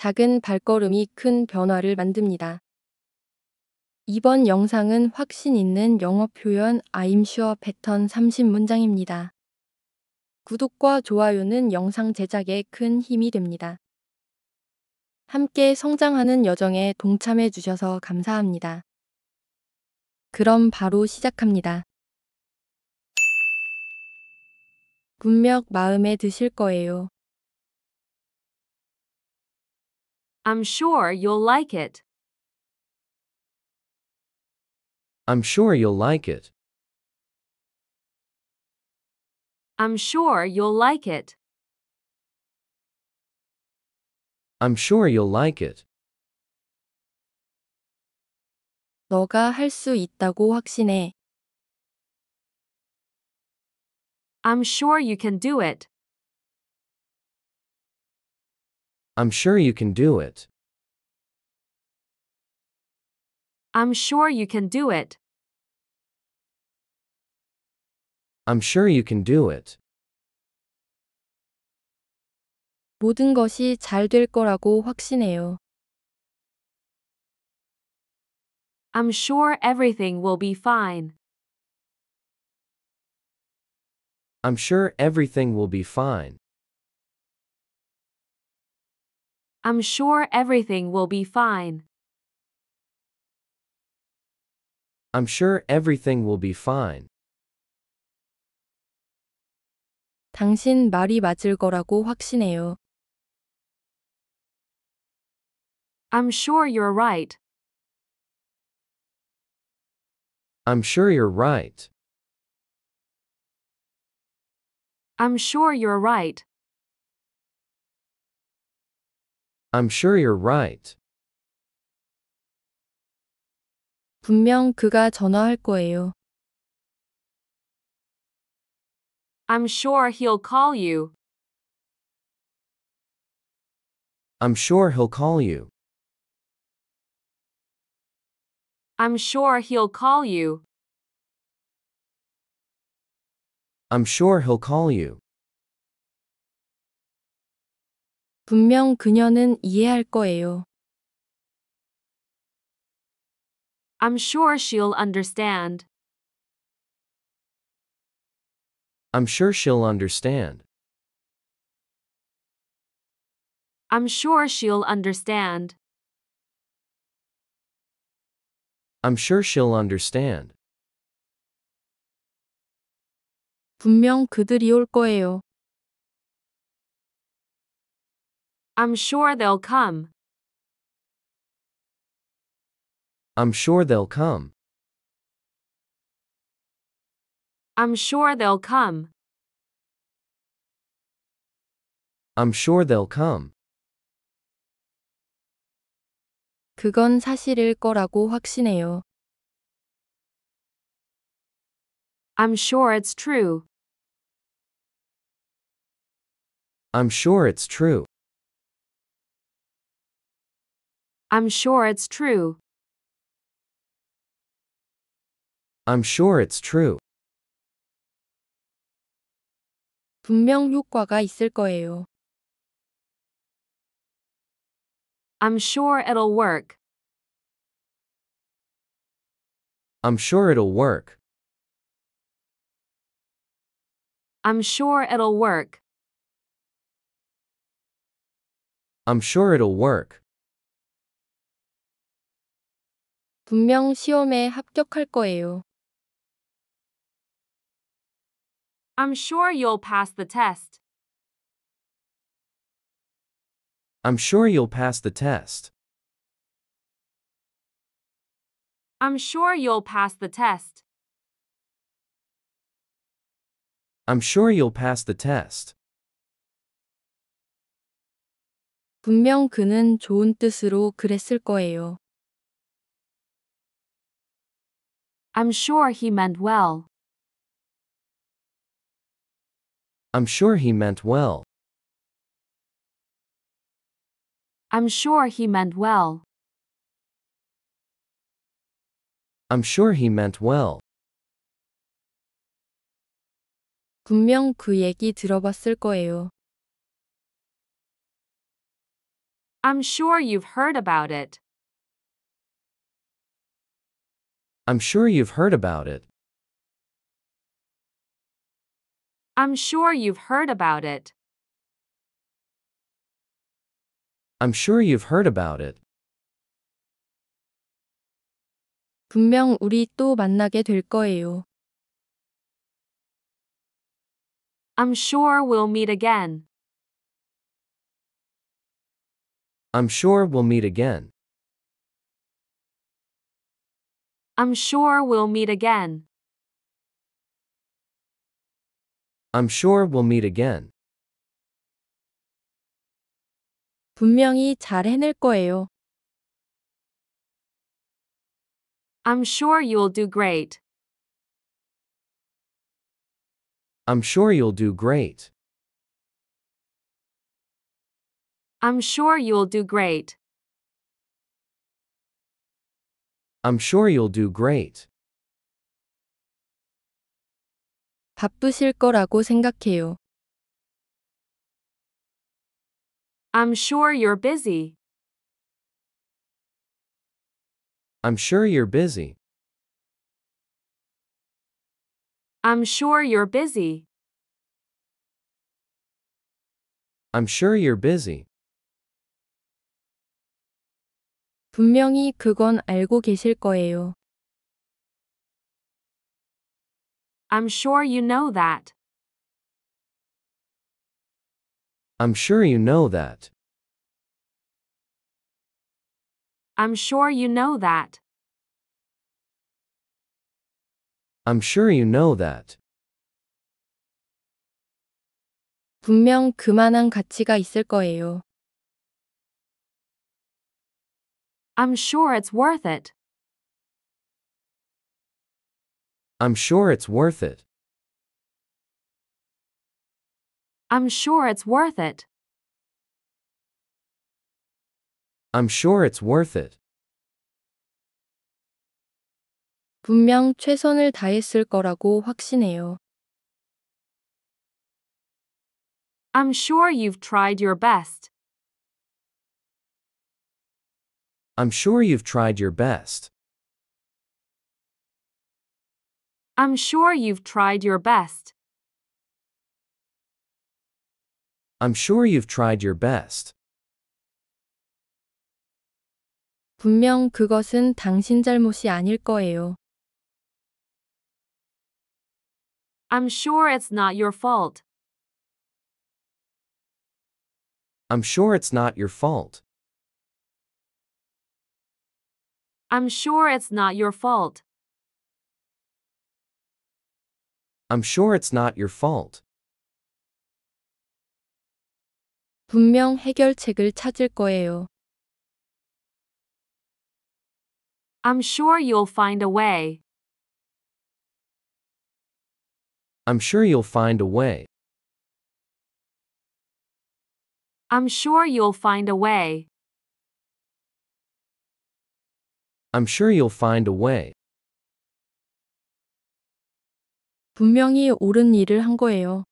작은 발걸음이 큰 변화를 만듭니다. 이번 영상은 확신 있는 영어 표현 I'm sure 패턴 30문장입니다. 구독과 좋아요는 영상 제작에 큰 힘이 됩니다. 함께 성장하는 여정에 동참해 주셔서 감사합니다. 그럼 바로 시작합니다. 분명 마음에 드실 거예요. I'm sure you'll like it. I'm sure you'll like it. I'm sure you'll like it. I'm sure you'll like it. 너가 할 수 있다고 확신해. I'm sure you can do it. I'm sure you can do it. I'm sure you can do it. I'm sure you can do it. 모든 것이 잘 될 거라고 확신해요. I'm sure everything will be fine. I'm sure everything will be fine. I'm sure everything will be fine. I'm sure everything will be fine. 당신 말이 맞을 거라고 확신해요. I'm sure you're right. I'm sure you're right. I'm sure you're right. I'm sure you're right. 분명 그가 전화할 거예요. I'm sure he'll call you. I'm sure he'll call you. I'm sure he'll call you. I'm sure he'll call you. 분명 그녀는 이해할 거예요. I'm sure she'll understand. I'm sure she'll understand. I'm sure she'll understand. I'm sure she'll understand. 분명 그들이 올 거예요. I'm sure they'll come. I'm sure they'll come. I'm sure they'll come. I'm sure they'll come. 그건 사실일 거라고 확신해요. I'm sure it's true. I'm sure it's true. I'm sure it's true. I'm sure it's true. 분명 효과가 있을 거예요. I'm sure it'll work. I'm sure it'll work. I'm sure it'll work. I'm sure it'll work. 분명 시험에 합격할 거예요. I'm sure you'll pass the test. I'm sure you'll pass the test. I'm sure you'll pass the test. I'm sure you'll pass the test. 분명 그는 좋은 뜻으로 그랬을 거예요. I'm sure he meant well. I'm sure he meant well. I'm sure he meant well. I'm sure he meant well. 분명 그 얘기 들어봤을 거예요. I'm sure you've heard about it. I'm sure you've heard about it. I'm sure you've heard about it. I'm sure you've heard about it. 분명 우리 또 만나게 될 거예요. I'm sure we'll meet again. I'm sure we'll meet again. I'm sure we'll meet again. I'm sure we'll meet again. 분명히 잘 해낼 거예요. I'm sure you'll do great. I'm sure you'll do great. I'm sure you'll do great. I'm sure you'll do great. 바쁘실 거라고 생각해요. I'm sure you're busy. I'm sure you're busy. I'm sure you're busy. I'm sure you're busy. 분명히 그건 알고 계실 거예요. I'm sure you know that. I'm sure you know that. I'm sure you know that. I'm sure you know that. 분명 그만한 가치가 있을 거예요. I'm sure it's worth it. I'm sure it's worth it. I'm sure it's worth it. I'm sure it's worth it. 분명 최선을 다했을 거라고 확신해요. I'm sure you've tried your best. I'm sure you've tried your best. I'm sure you've tried your best. I'm sure you've tried your best. 분명 그것은 당신 잘못이 아닐 거예요. I'm sure it's not your fault. I'm sure it's not your fault. I'm sure it's not your fault. I'm sure it's not your fault. 분명 해결책을 찾을 거예요. I'm sure you'll find a way. I'm sure you'll find a way. I'm sure you'll find a way. I'm sure you'll find a way. 분명히 옳은 일을 한 거예요.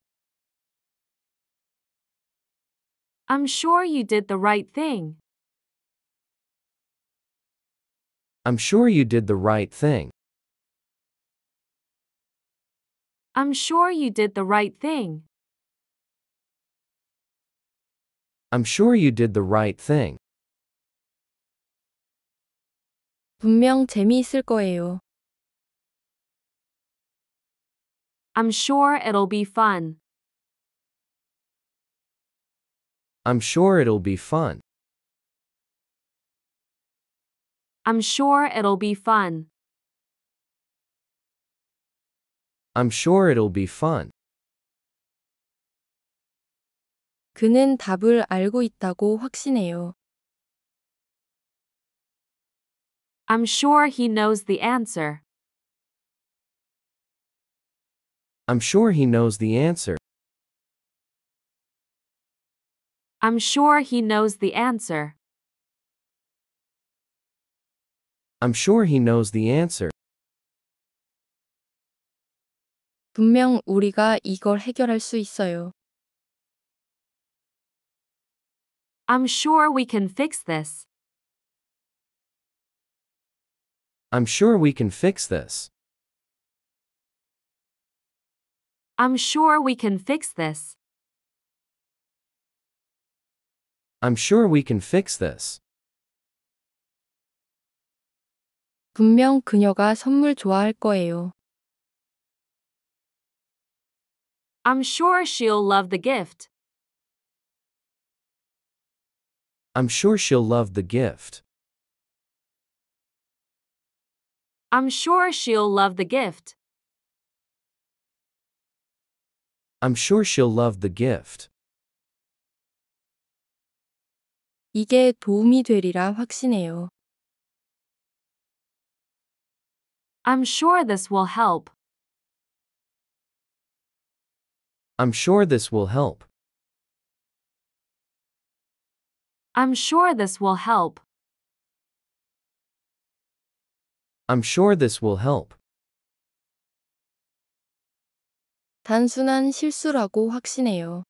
I'm sure you did the right thing. I'm sure you did the right thing. I'm sure you did the right thing. I'm sure you did the right thing. 분명 재미있을 거예요. I'm sure it'll be fun. I'm sure it'll be fun. I'm sure it'll be fun. I'm sure it'll be fun. 그는 답을 알고 있다고 확신해요. I'm sure he knows the answer. I'm sure he knows the answer. I'm sure he knows the answer. I'm sure he knows the answer. 분명 우리가 이걸 해결할 수 있어요. I'm sure we can fix this. I'm sure we can fix this. I'm sure we can fix this. I'm sure we can fix this. 분명 그녀가 선물 좋아할 거예요. I'm sure she'll love the gift. I'm sure she'll love the gift. I'm sure she'll love the gift. I'm sure she'll love the gift. 이게 도움이 되리라 확신해요. I'm sure this will help. I'm sure this will help. I'm sure this will help. I'm sure this will help. 단순한 실수라고 확신해요.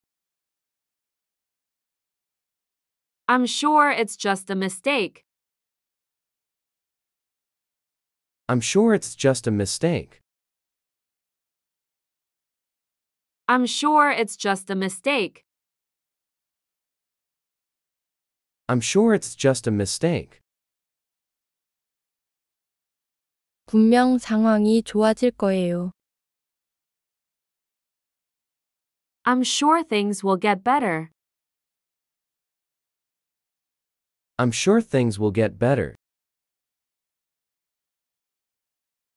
I'm sure it's just a mistake. I'm sure it's just a mistake. I'm sure it's just a mistake. I'm sure it's just a mistake. 분명 상황이 좋아질 거예요. I'm sure things will get better. I'm sure things will get better.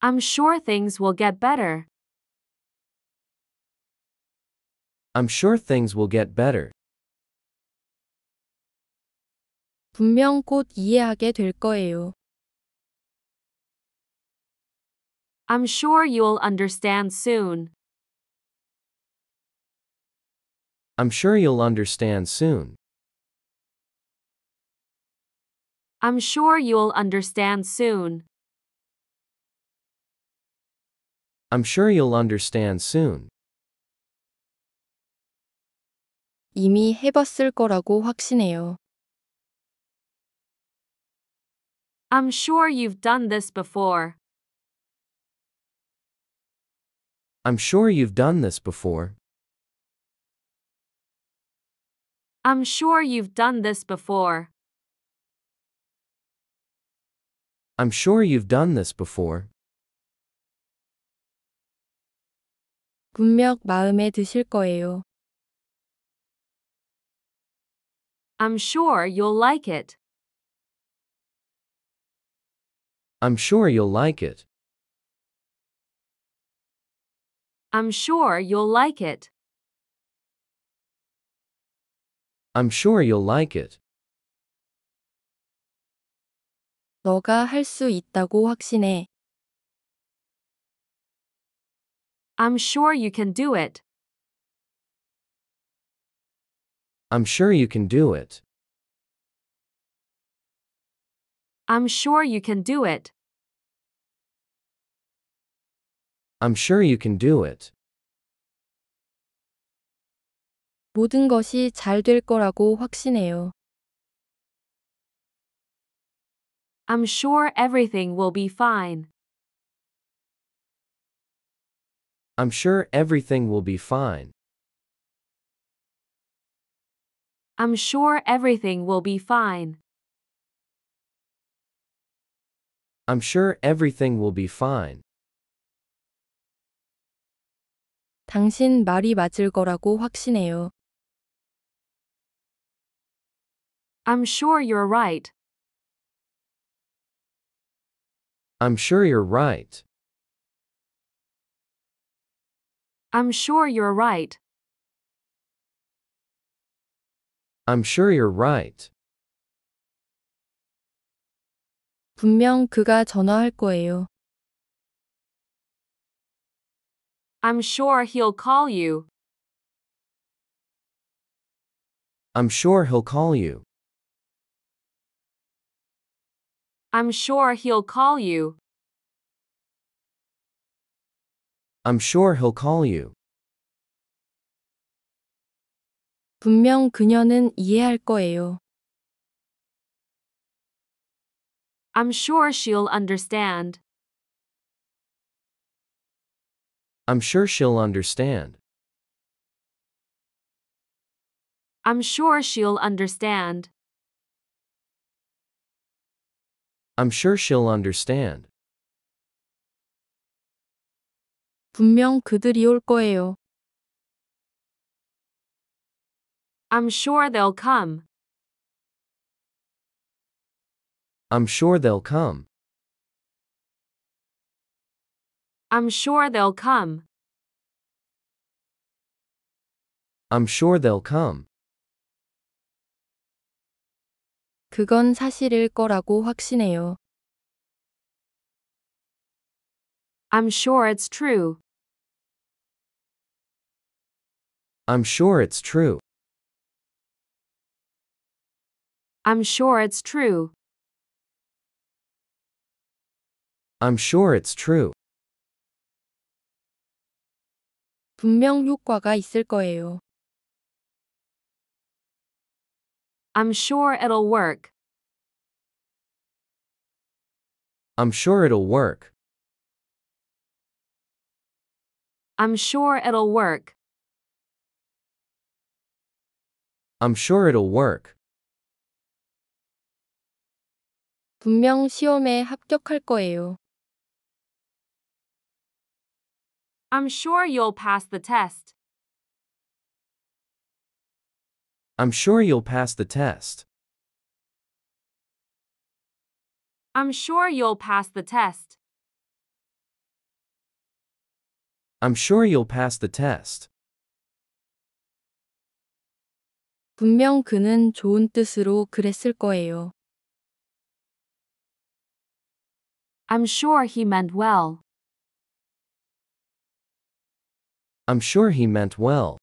I'm sure things will get better. I'm sure things will get better. 분명 곧 이해하게 될 거예요. I'm sure you'll understand soon. I'm sure you'll understand soon. I'm sure you'll understand soon. I'm sure you'll understand soon. 이미 해봤을 거라고 확신해요. I'm sure you've done this before. I'm sure you've done this before. I'm sure you've done this before. I'm sure you've done this before. 분명 마음에 드실 거예요. I'm sure you'll like it. I'm sure you'll like it. I'm sure you'll like it. I'm sure you'll like it. 너가 할 수 있다고 확신해. I'm sure you can do it. I'm sure you can do it. I'm sure you can do it. I'm sure you can do it. 모든 것이 잘 될 거라고 확신해요. I'm sure everything will be fine. I'm sure everything will be fine. I'm sure everything will be fine. I'm sure everything will be fine. 당신 말이 맞을 거라고 확신해요. I'm sure you're right. I'm sure you're right. I'm sure you're right. I'm sure you're right. 분명 그가 전화할 거예요. I'm sure he'll call you. I'm sure he'll call you. I'm sure he'll call you. I'm sure he'll call you. 분명 그녀는 이해할 거예요. I'm sure she'll understand. I'm sure she'll understand. I'm sure she'll understand. I'm sure she'll understand. 분명 그들이 올 거예요. I'm sure they'll come. I'm sure they'll come. I'm sure they'll come. I'm sure they'll come. 그건 사실일 거라고 확신해요. I'm sure it's true. I'm sure it's true. I'm sure it's true. I'm sure it's true. 분명 효과가 있을 거예요. I'm sure it'll work. I'm sure it'll work. I'm sure it'll work. I'm sure it'll work. 분명 시험에 합격할 거예요. I'm sure you'll pass the test. I'm sure you'll pass the test. I'm sure you'll pass the test. I'm sure you'll pass the test. 분명 그는 좋은 뜻으로 그랬을 거예요. I'm sure he meant well. I'm sure he meant well.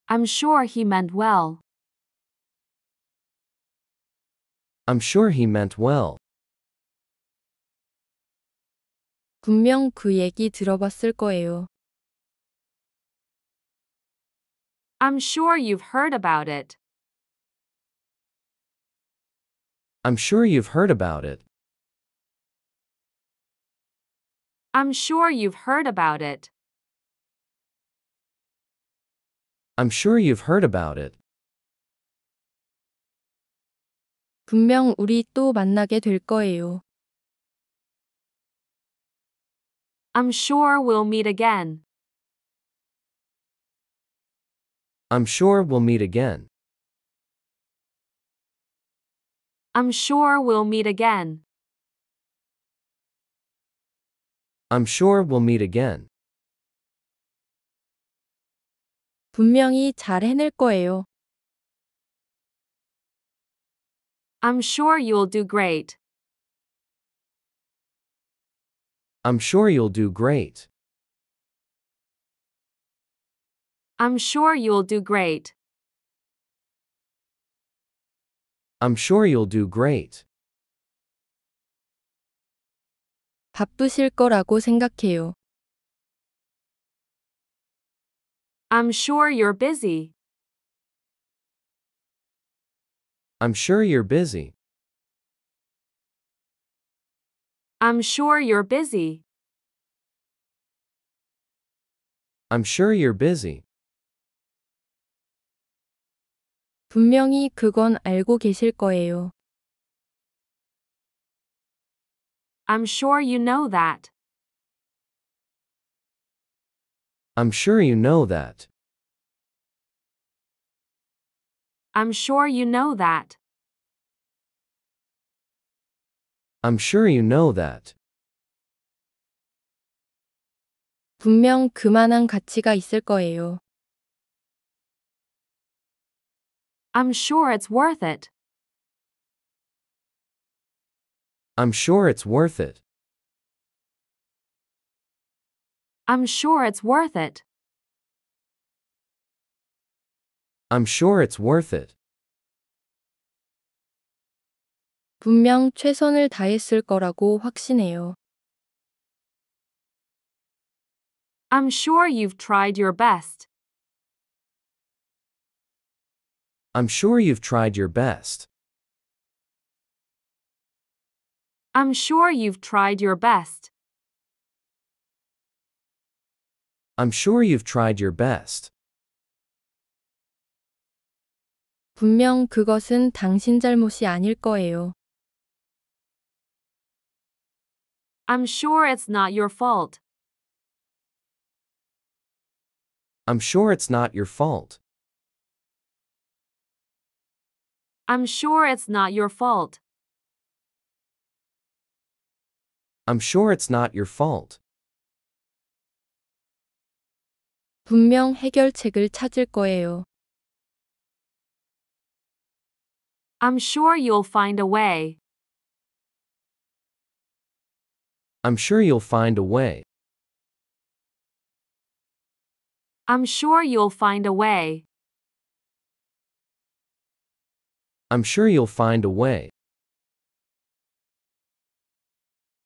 I'm sure he meant well. I'm sure he meant well. 분명 그 얘기 들어봤을 거예요. I'm sure you've heard about it. I'm sure you've heard about it. I'm sure you've heard about it. I'm sure you've heard about it. 분명 우리 또 만나게 될 거예요. I'm sure we'll meet again. I'm sure we'll meet again. I'm sure we'll meet again. I'm sure we'll meet again. 분명히 잘 해낼 거예요. I'm sure you'll do great. I'm sure you'll do great. I'm sure you'll do great. I'm sure you'll do great. 바쁘실 거라고 생각해요. I'm sure you're busy. I'm sure you're busy. I'm sure you're busy. I'm sure you're busy. 분명히 그건 알고 계실 거예요. I'm sure you know that. I'm sure you know that. I'm sure you know that. I'm sure you know that. 분명 그만한 가치가 있을 거예요. I'm sure it's worth it. I'm sure it's worth it. I'm sure it's worth it. I'm sure it's worth it. 분명 최선을 다했을 거라고 확신해요. I'm sure you've tried your best. I'm sure you've tried your best. I'm sure you've tried your best. I'm sure you've tried your best. 분명 그것은 당신 잘못이 아닐 거예요. I'm sure it's not your fault. I'm sure it's not your fault. I'm sure it's not your fault. I'm sure it's not your fault. 분명 해결책을 찾을 거예요. I'm sure you'll find a way. I'm sure you'll find a way. I'm sure you'll find a way. I'm sure you'll find a way.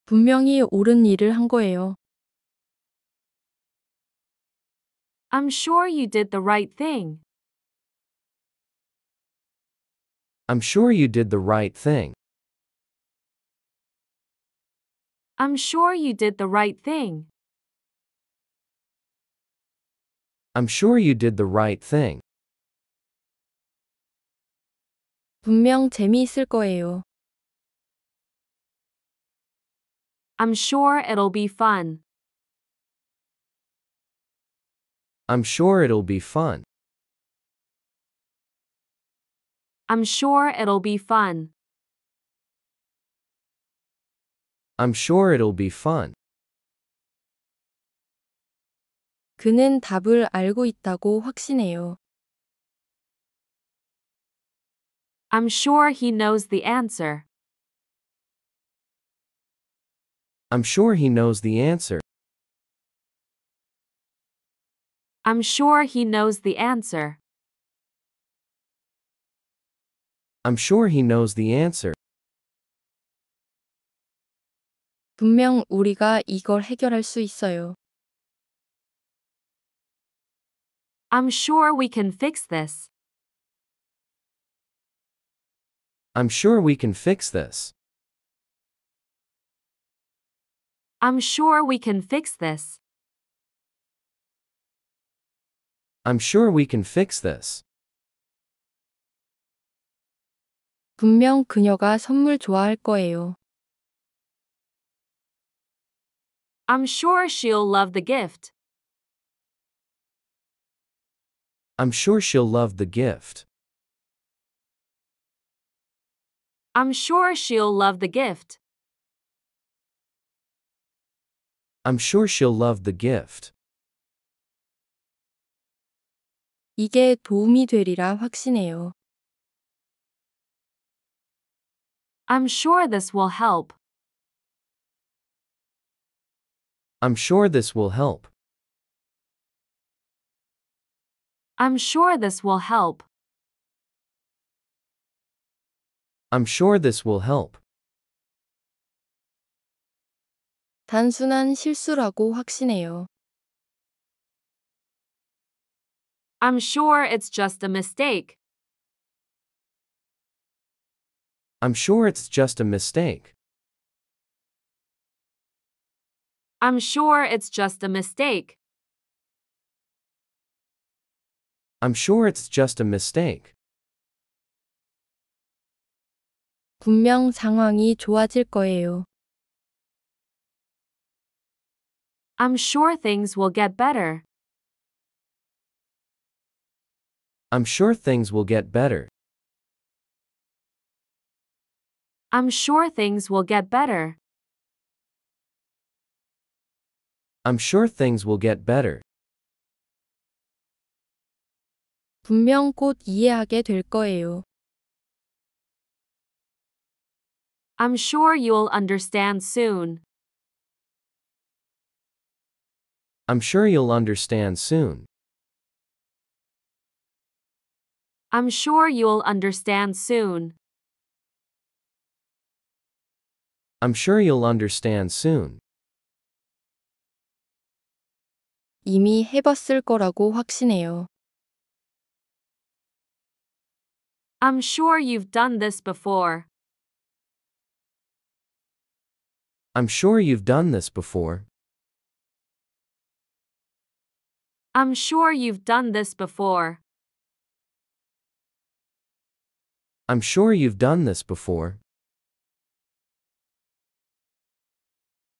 분명히 옳은 일을 한 거예요. I'm sure you did the right thing. I'm sure you did the right thing. I'm sure you did the right thing. I'm sure you did the right thing. 분명 재미있을 거예요. I'm sure it'll be fun. I'm sure it'll be fun. I'm sure it'll be fun. I'm sure it'll be fun. 그는 답을 알고 있다고 확신해요. I'm sure he knows the answer. I'm sure he knows the answer. I'm sure he knows the answer. I'm sure he knows the answer. 분명 우리가 이걸 해결할 수 있어요. I'm sure we can fix this. I'm sure we can fix this. I'm sure we can fix this. I'm sure we can fix this. 분명 그녀가 선물 좋아할 거예요. I'm sure she'll love the gift. I'm sure she'll love the gift. I'm sure she'll love the gift. I'm sure she'll love the gift. 이게 도움이 되리라 확신해요. I'm sure this will help. I'm sure this will help. I'm sure this will help. I'm sure this will help. 단순한 실수라고 확신해요. I'm sure it's just a mistake. I'm sure it's just a mistake. I'm sure it's just a mistake. I'm sure it's just a mistake. 분명 상황이 좋아질 거예요. I'm sure things will get better. I'm sure things will get better. I'm sure things will get better. I'm sure things will get better. 분명 곧 이해하게 될 거예요. I'm sure you'll understand soon. I'm sure you'll understand soon. I'm sure you'll understand soon. I'm sure you'll understand soon. 이미 해봤을 거라고 확신해요. I'm sure you've done this before. I'm sure you've done this before. I'm sure you've done this before. I'm sure you've done this before.